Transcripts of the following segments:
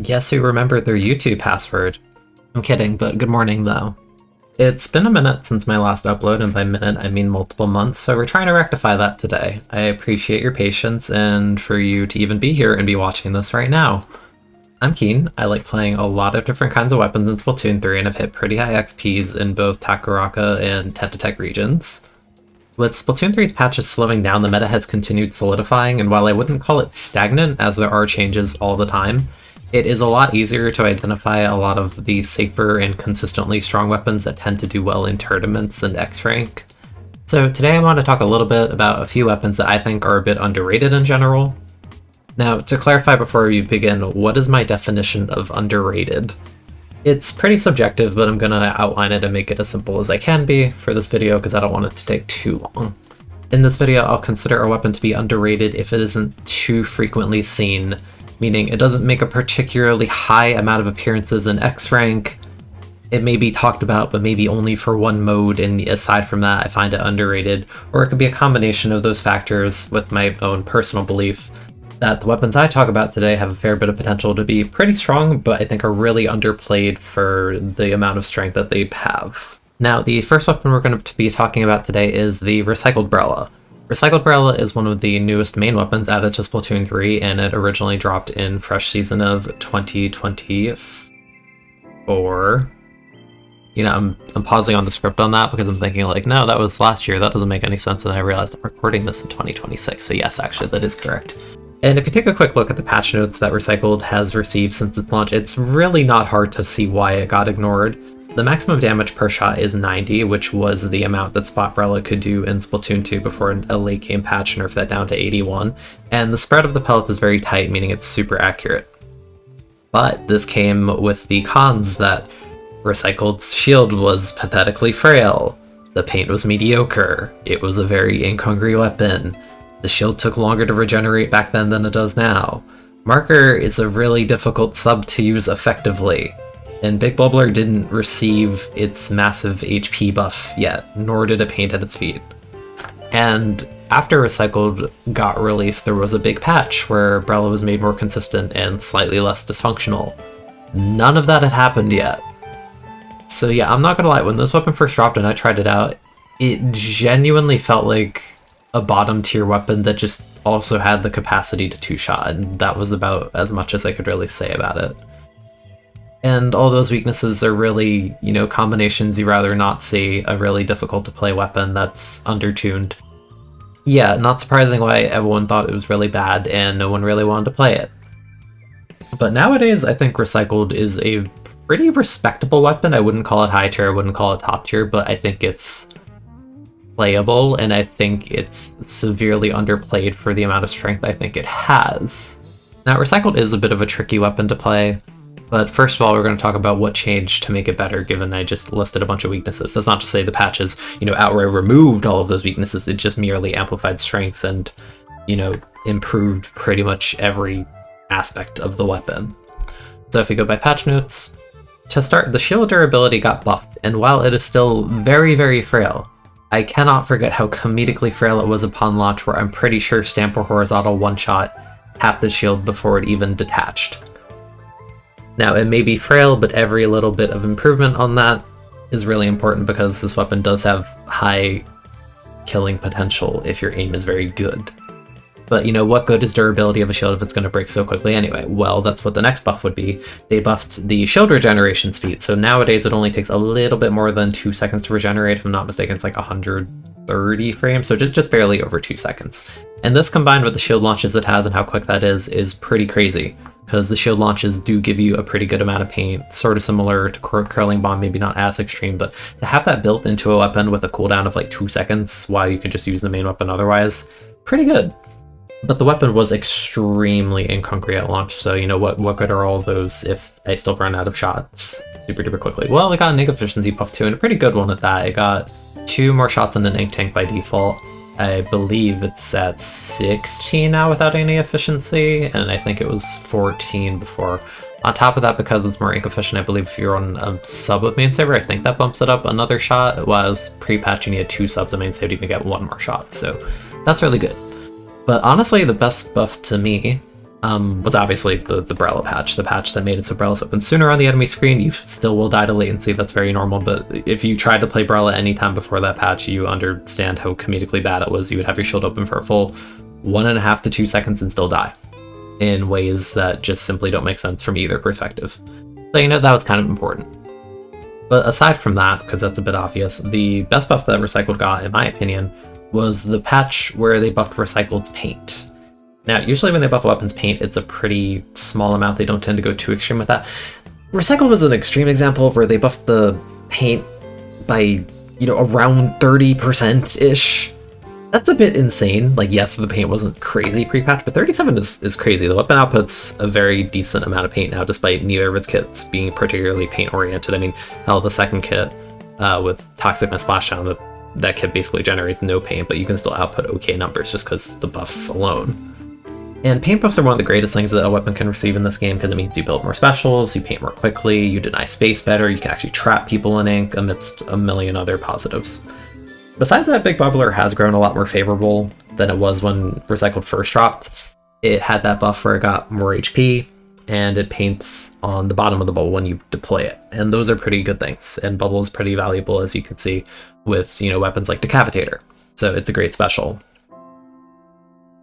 Guess who remembered their YouTube password? I'm kidding, but good morning though. It's been a minute since my last upload, and by minute I mean multiple months, so we're trying to rectify that today. I appreciate your patience and for you to even be here and be watching this right now. I'm keen. I like playing a lot of different kinds of weapons in Splatoon 3 and have hit pretty high XPs in both Takaraka and Tentatek regions. With Splatoon 3's patches slowing down, the meta has continued solidifying, and while I wouldn't call it stagnant, as there are changes all the time, it is a lot easier to identify a lot of the safer and consistently strong weapons that tend to do well in tournaments and X-Rank. So today I want to talk a little bit about a few weapons that I think are a bit underrated in general. Now, to clarify before we begin, what is my definition of underrated? It's pretty subjective, but I'm gonna outline it and make it as simple as I can be for this video because I don't want it to take too long. In this video, I'll consider a weapon to be underrated if it isn't too frequently seen, meaning it doesn't make a particularly high amount of appearances in X-Rank. It may be talked about, but maybe only for one mode, and aside from that, I find it underrated. Or it could be a combination of those factors with my own personal belief that the weapons I talk about today have a fair bit of potential to be pretty strong, but I think are really underplayed for the amount of strength that they have. Now, the first weapon we're going to be talking about today is the Recycled Brella. Recycled Brella is one of the newest main weapons added to Splatoon 3, and it originally dropped in fresh season of 2024. You know, I'm pausing on the script on that because I'm thinking like, no, that was last year, that doesn't make any sense, and I realized I'm recording this in 2026, so yes, actually, that is correct. And if you take a quick look at the patch notes that Recycled has received since its launch, it's really not hard to see why it got ignored. The maximum damage per shot is 90, which was the amount that Spot Brella could do in Splatoon 2 before a late game patch nerfed that down to 81, and the spread of the pellets is very tight, meaning it's super accurate. But this came with the cons that Recycled's shield was pathetically frail, the paint was mediocre, it was a very incongru weapon, the shield took longer to regenerate back then than it does now, Marker is a really difficult sub to use effectively, and Big Bubbler didn't receive its massive HP buff yet, nor did it paint at its feet. And after Recycled got released, there was a big patch where Brella was made more consistent and slightly less dysfunctional. None of that had happened yet. So yeah, I'm not gonna lie, when this weapon first dropped and I tried it out, it genuinely felt like a bottom tier weapon that just also had the capacity to two-shot, and that was about as much as I could really say about it. And all those weaknesses are really, you know, combinations you rather not see, a really difficult to play weapon that's undertuned. Yeah, not surprising why everyone thought it was really bad and no one really wanted to play it. But nowadays, I think Recycled is a pretty respectable weapon. I wouldn't call it high tier, I wouldn't call it top tier, but I think it's playable, and I think it's severely underplayed for the amount of strength I think it has. Now, Recycled is a bit of a tricky weapon to play, but first of all, we're going to talk about what changed to make it better, given I just listed a bunch of weaknesses. That's not to say the patches, you know, outright removed all of those weaknesses, it just merely amplified strengths and, you know, improved pretty much every aspect of the weapon. So if we go by patch notes, to start, the shield durability got buffed, and while it is still very, very frail, I cannot forget how comedically frail it was upon launch, where I'm pretty sure Stamper Horizontal one-shot tapped the shield before it even detached. Now, it may be frail, but every little bit of improvement on that is really important because this weapon does have high killing potential if your aim is very good. But, you know, what good is durability of a shield if it's going to break so quickly anyway? Well, that's what the next buff would be. They buffed the shield regeneration speed, so nowadays it only takes a little bit more than 2 seconds to regenerate. If I'm not mistaken, it's like 130 frames, so just barely over 2 seconds. And this combined with the shield launches it has and how quick that is pretty crazy, because the shield launches do give you a pretty good amount of paint, sort of similar to Curling Bomb, maybe not as extreme, but to have that built into a weapon with a cooldown of like 2 seconds while you can just use the main weapon otherwise, pretty good. But the weapon was extremely incongruous at launch, so you know, what good are all those if I still run out of shots super duper quickly? Well, it got an ink efficiency buff too, and a pretty good one at that. It got 2 more shots in an ink tank by default. I believe it's at 16 now without any efficiency, and I think it was 14 before. On top of that, because it's more ink efficient, I believe if you're on a sub of main saver, I think that bumps it up another shot, whereas pre-patch you need 2 subs of main saver to even get 1 more shot, so that's really good. But honestly, the best buff to me was obviously the Brella patch, the patch that made it so Brellas open sooner on the enemy screen. You still will die to latency, that's very normal, but if you tried to play Brella anytime before that patch, you understand how comedically bad it was. You would have your shield open for a full 1.5 to 2 seconds and still die in ways that just simply don't make sense from either perspective. So, you know, that was kind of important. But aside from that, because that's a bit obvious, the best buff that Recycled got, in my opinion, was the patch where they buffed Recycled's paint. Now, usually when they buff a weapon's paint, it's a pretty small amount. They don't tend to go too extreme with that. Recycled was an extreme example where they buffed the paint by, you know, around 30%-ish. That's a bit insane. Like, yes, the paint wasn't crazy pre-patch, but 37 is crazy. The weapon outputs a very decent amount of paint now, despite neither of its kits being particularly paint-oriented. I mean, hell, the second kit with Toxic and Splashdown, that kit basically generates no paint, but you can still output okay numbers just because the buffs alone. And paint buffs are one of the greatest things that a weapon can receive in this game because it means you build more specials, you paint more quickly, you deny space better, you can actually trap people in ink amidst a million other positives. Besides that, Big Bubbler has grown a lot more favorable than it was when Recycled first dropped. It had that buff where it got more HP, and it paints on the bottom of the bubble when you deploy it. And those are pretty good things, and Bubble is pretty valuable, as you can see, with, you know, weapons like Decapitator. So it's a great special.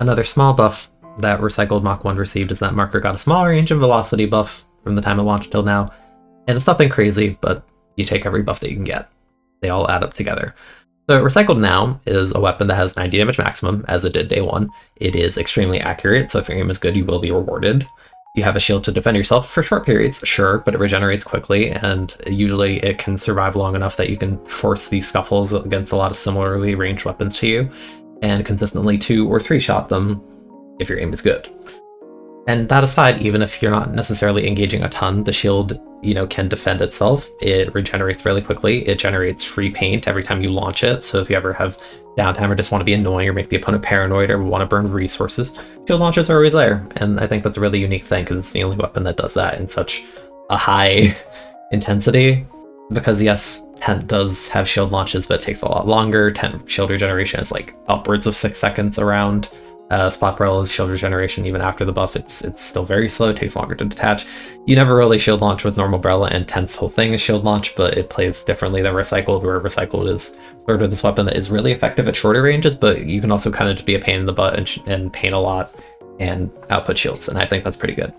Another small buff that Recycled Mach 1 received is that Marker got a small range and velocity buff from the time it launched till now. And it's nothing crazy, but you take every buff that you can get. They all add up together. So Recycled now is a weapon that has 90 damage maximum, as it did day one. It is extremely accurate, so if your aim is good, you will be rewarded. You have a shield to defend yourself for short periods, sure, but it regenerates quickly, and usually it can survive long enough that you can force these scuffles against a lot of similarly ranged weapons to you, and consistently 2 or 3 shot them if your aim is good. And that aside, even if you're not necessarily engaging a ton, the shield, you know, can defend itself. It regenerates really quickly. It generates free paint every time you launch it. So if you ever have downtime or just want to be annoying or make the opponent paranoid or want to burn resources, shield launches are always there. And I think that's a really unique thing because it's the only weapon that does that in such a high intensity. Because yes, Tent does have shield launches, but it takes a lot longer. Tent shield regeneration is like upwards of 6 seconds around. Spot Brella's shield regeneration, even after the buff, it's still very slow, it takes longer to detach. You never really shield launch with normal Brella, and Tent's whole thing is shield launch, but it plays differently than Recycled, where Recycled is sort of this weapon that is really effective at shorter ranges, but you can also kind of just be a pain in the butt and paint a lot and output shields, and I think that's pretty good.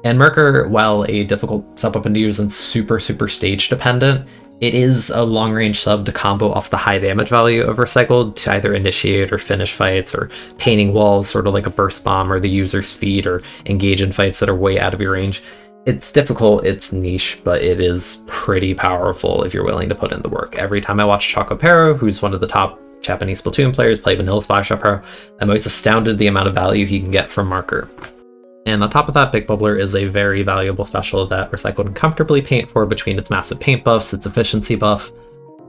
And Merker, while a difficult sub-weapon to use and super stage dependent, it is a long-range sub to combo off the high damage value of Recycled to either initiate or finish fights, or painting walls, sort of like a burst bomb, or the user's speed, or engage in fights that are way out of your range. It's difficult, it's niche, but it is pretty powerful if you're willing to put in the work. Every time I watch Chocopero, who's one of the top Japanese Splatoon players, play Vanilla Splash Pro, I'm always astounded the amount of value he can get from Marker. And on top of that, Big Bubbler is a very valuable special that Recycled can comfortably paint for between its massive paint buffs, its efficiency buff,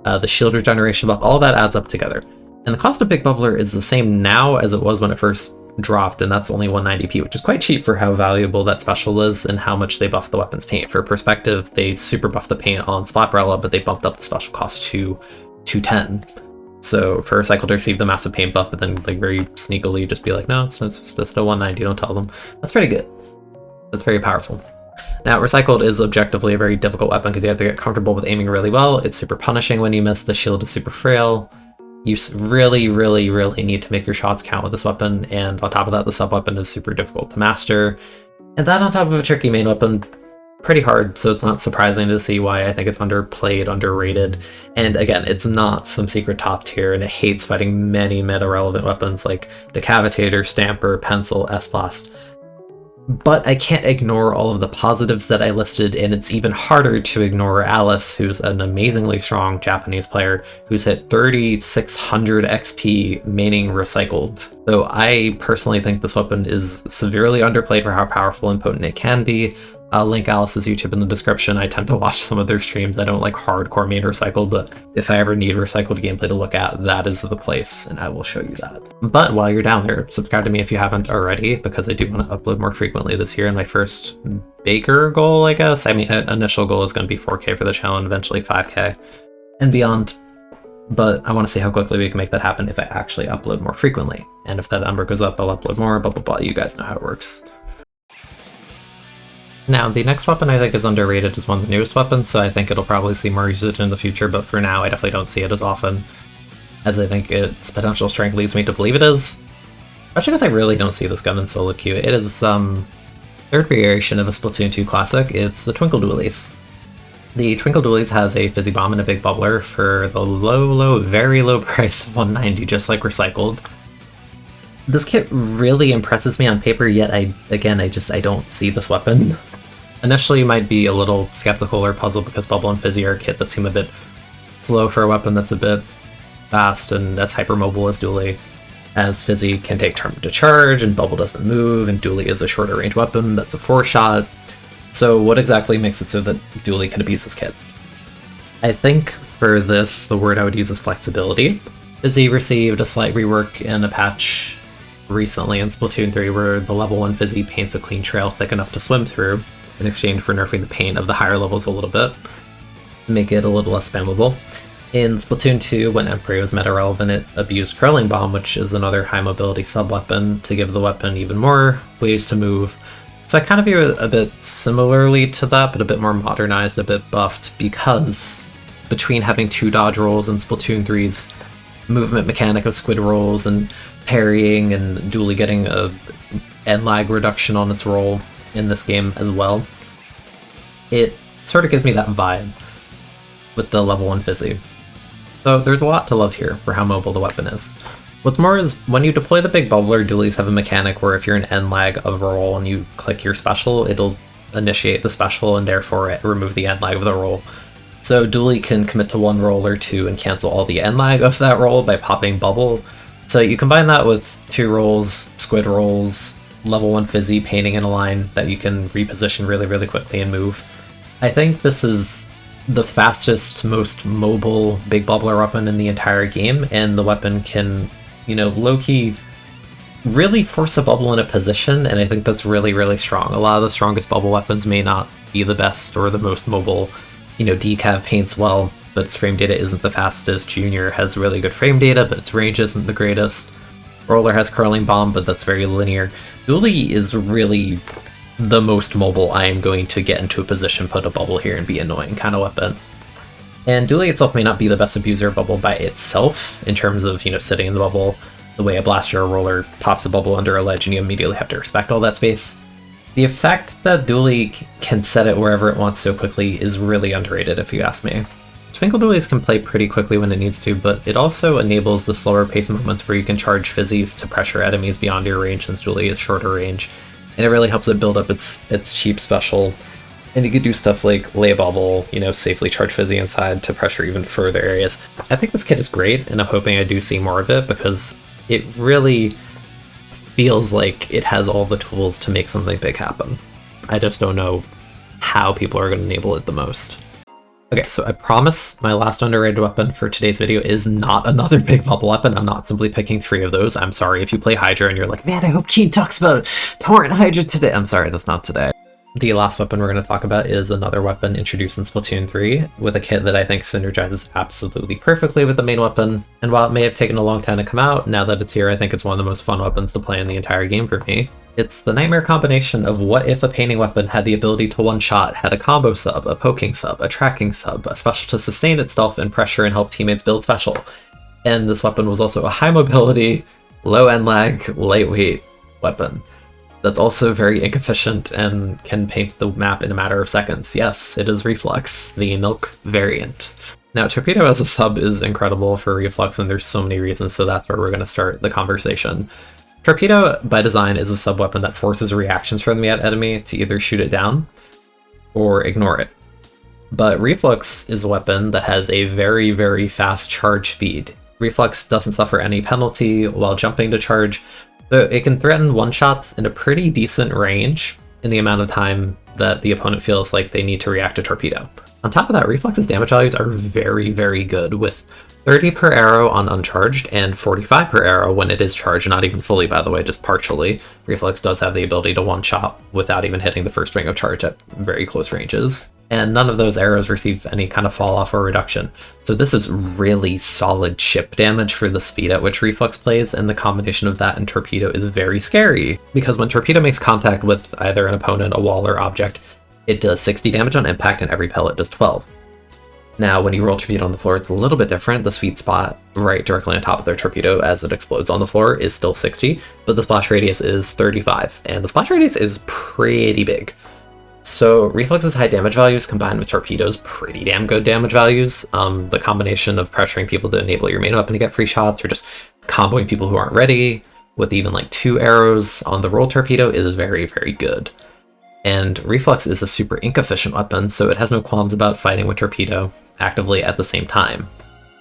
the shield regeneration buff, all that adds up together. And the cost of Big Bubbler is the same now as it was when it first dropped, and that's only 190p, which is quite cheap for how valuable that special is and how much they buff the weapon's paint. For perspective, they super buffed the paint on Splatbrella, but they bumped up the special cost to 210. So for Recycled to receive the massive paint buff, but then like very sneakily just be like, no, it's still 190, don't tell them. That's pretty good. That's very powerful. Now, Recycled is objectively a very difficult weapon because you have to get comfortable with aiming really well. It's super punishing when you miss. The shield is super frail. You really need to make your shots count with this weapon, and on top of that, the sub-weapon is super difficult to master. And that on top of a tricky main weapon, pretty hard, so it's not surprising to see why I think it's underplayed, underrated. And again, it's not some secret top tier, and it hates fighting many meta-relevant weapons like Decapitator, Stamper, Pencil, S-Blast. But I can't ignore all of the positives that I listed, and it's even harder to ignore Alice, who's an amazingly strong Japanese player who's hit 3600 XP maining Recycled. So I personally think this weapon is severely underplayed for how powerful and potent it can be. I'll link Alice's YouTube in the description. I tend to watch some of their streams. I don't like hardcore main Recycled, but if I ever need Recycled gameplay to look at, that is the place, and I will show you that. But while you're down there, subscribe to me if you haven't already, because I do want to upload more frequently this year, and my first bigger goal, I guess. I mean, initial goal is going to be 4K for the channel, and eventually 5K and beyond. But I want to see how quickly we can make that happen if I actually upload more frequently. And if that number goes up, I'll upload more, blah, blah, blah. You guys know how it works. Now, the next weapon I think is underrated as one of the newest weapons, so I think it'll probably see more usage in the future, but for now I definitely don't see it as often as I think its potential strength leads me to believe it is. Especially because I really don't see this gun in solo queue. It is third variation of a Splatoon 2 classic. It's the Twinkle Dualies. The Twinkle Dualies has a fizzy bomb and a big bubbler for the very low price of $190, just like recycled. This kit really impresses me on paper, yet I don't see this weapon. Initially, you might be a little skeptical or puzzled because Bubble and Fizzy are a kit that seem a bit slow for a weapon that's a bit fast and as hypermobile as Dually, as Fizzy can take turn to charge and Bubble doesn't move, and Dually is a shorter range weapon that's a 4-shot. So what exactly makes it so that Dually can abuse this kit? I think for this, the word I would use is flexibility. Fizzy received a slight rework in a patch recently in Splatoon 3 where the level 1 Fizzy paints a clean trail thick enough to swim through in exchange for nerfing the paint of the higher levels a little bit, make it a little less spammable. In Splatoon 2, when Emperor was meta relevant, it abused Curling Bomb, which is another high mobility sub-weapon, to give the weapon even more ways to move. So I kind of view it a bit similarly to that, but a bit more modernized, a bit buffed, because between having 2 dodge rolls in Splatoon 3's movement mechanic of squid rolls and parrying, and Dually getting a end lag reduction on its roll in this game as well, it sort of gives me that vibe with the level 1 Fizzy. So there's a lot to love here for how mobile the weapon is. What's more is, when you deploy the big bubbler, Dualies have a mechanic where if you're an end lag of a roll and you click your special, it'll initiate the special and therefore remove the end lag of the roll. So Dually can commit to 1 roll or 2 and cancel all the end lag of that roll by popping bubble. So you combine that with 2 rolls, squid rolls, level 1 Fizzy painting in a line that you can reposition really quickly and move. I think this is the fastest, most mobile big bubbler weapon in the entire game, and the weapon can, low-key really force a bubble in a position, and I think that's really strong. A lot of the strongest bubble weapons may not be the best or the most mobile. Decav paints well, but its frame data isn't the fastest. Junior has really good frame data, but its range isn't the greatest. Roller has Curling Bomb, but that's very linear. Dually is really the most mobile. I am going to get into a position, put a bubble here, and be annoying kind of weapon. And Dually itself may not be the best abuser of bubble by itself, in terms of, sitting in the bubble the way a blaster or roller pops a bubble under a ledge and you immediately have to respect all that space. The effect that Dually can set it wherever it wants so quickly is really underrated, if you ask me. Twinkle Dualies can play pretty quickly when it needs to, but it also enables the slower pace moments where you can charge Fizzies to pressure enemies beyond your range, since Dually is shorter range, and it really helps it build up its cheap special. And you could do stuff like lay a bubble, safely charge Fizzy inside to pressure even further areas. I think this kit is great, and I'm hoping I do see more of it, because it really feels like it has all the tools to make something big happen. I just don't know how people are going to enable it the most. Okay, so I promise my last underrated weapon for today's video is not another big bubble weapon. I'm not simply picking 3 of those. I'm sorry if you play Hydra and you're like, man, I hope Keen talks about Torrent Hydra today. I'm sorry, that's not today. The last weapon we're going to talk about is another weapon introduced in Splatoon 3 with a kit that I think synergizes absolutely perfectly with the main weapon. And while it may have taken a long time to come out, now that it's here, I think it's one of the most fun weapons to play in the entire game for me. It's the nightmare combination of what if a painting weapon had the ability to one-shot, had a combo sub, a poking sub, a tracking sub, a special to sustain itself and pressure and help teammates build special. And this weapon was also a high mobility, low end lag, lightweight weapon that's also very ink efficient and can paint the map in a matter of seconds. Yes, it is Reflux, the Milk variant. Now, Torpedo as a sub is incredible for Reflux, and there's so many reasons, so that's where we're going to start the conversation. Torpedo, by design, is a sub-weapon that forces reactions from the enemy to either shoot it down or ignore it. But Reflux is a weapon that has a very fast charge speed. Reflux doesn't suffer any penalty while jumping to charge, so it can threaten one-shots in a pretty decent range in the amount of time that the opponent feels like they need to react to Torpedo. On top of that, Reflux's damage values are very good, with 30 per arrow on uncharged and 45 per arrow when it is charged, not even fully, by the way, just partially. Reflux does have the ability to one-shot without even hitting the first ring of charge at very close ranges. and none of those arrows receive any kind of fall off or reduction. So this is really solid chip damage for the speed at which Reflex plays, and the combination of that and Torpedo is very scary, because when Torpedo makes contact with either an opponent, a wall, or object, it does 60 damage on impact and every pellet does 12. Now, when you roll Torpedo on the floor, it's a little bit different. The sweet spot right directly on top of their Torpedo as it explodes on the floor is still 60, but the splash radius is 35, and the splash radius is pretty big. So Reflex's high damage values combined with Torpedo's pretty damn good damage values. The combination of pressuring people to enable your main weapon to get free shots, or just comboing people who aren't ready with even like 2 arrows on the roll Torpedo is very, very good. And Reflex is a super ink efficient weapon, so it has no qualms about fighting with Torpedo actively at the same time.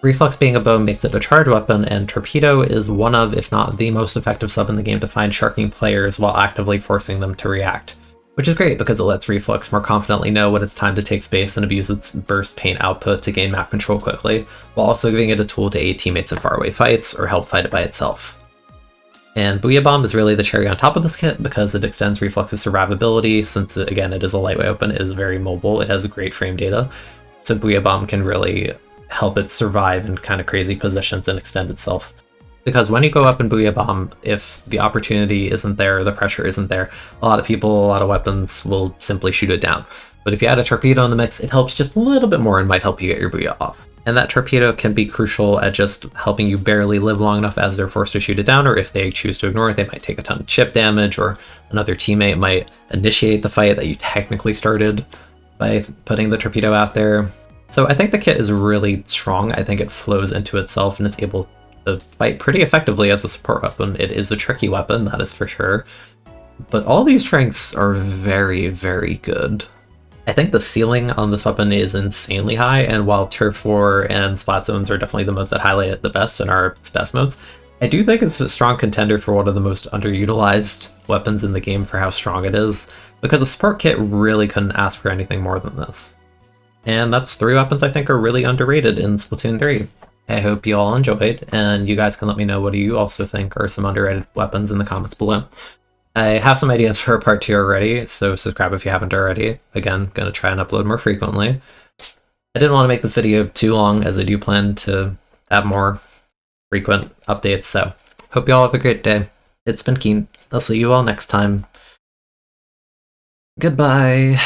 Reflex being a bow makes it a charge weapon, and Torpedo is one of, if not the most effective sub in the game to find sharking players while actively forcing them to react. Which is great because it lets Reflex more confidently know when it's time to take space and abuse its burst paint output to gain map control quickly, while also giving it a tool to aid teammates in faraway fights or help fight it by itself. And Booyah Bomb is really the cherry on top of this kit because it extends Reflex's survivability, since again it is a lightweight weapon, it is very mobile, it has great frame data, so Booyah Bomb can really help it survive in kind of crazy positions and extend itself. Because when you go up in Booyah Bomb, if the opportunity isn't there, the pressure isn't there, a lot of people, a lot of weapons will simply shoot it down. But if you add a Torpedo in the mix, it helps just a little bit more and might help you get your Booyah off. And that Torpedo can be crucial at just helping you barely live long enough as they're forced to shoot it down, or if they choose to ignore it, they might take a ton of chip damage, or another teammate might initiate the fight that you technically started by putting the Torpedo out there. So I think the kit is really strong. I think it flows into itself and it's able to fight pretty effectively as a support weapon. It is a tricky weapon, that is for sure. But all these strengths are very, very good. I think the ceiling on this weapon is insanely high, and while Turf War and Splat Zones are definitely the modes that highlight it the best and are its best modes, I do think it's a strong contender for one of the most underutilized weapons in the game for how strong it is, because a support kit really couldn't ask for anything more than this. And that's 3 weapons I think are really underrated in Splatoon 3. I hope you all enjoyed, and you guys can let me know what you also think are some underrated weapons in the comments below. I have some ideas for a part 2 already, so subscribe if you haven't already. Again, gonna try and upload more frequently. I didn't want to make this video too long, as I do plan to have more frequent updates, so hope you all have a great day. It's been Keen. I'll see you all next time. Goodbye.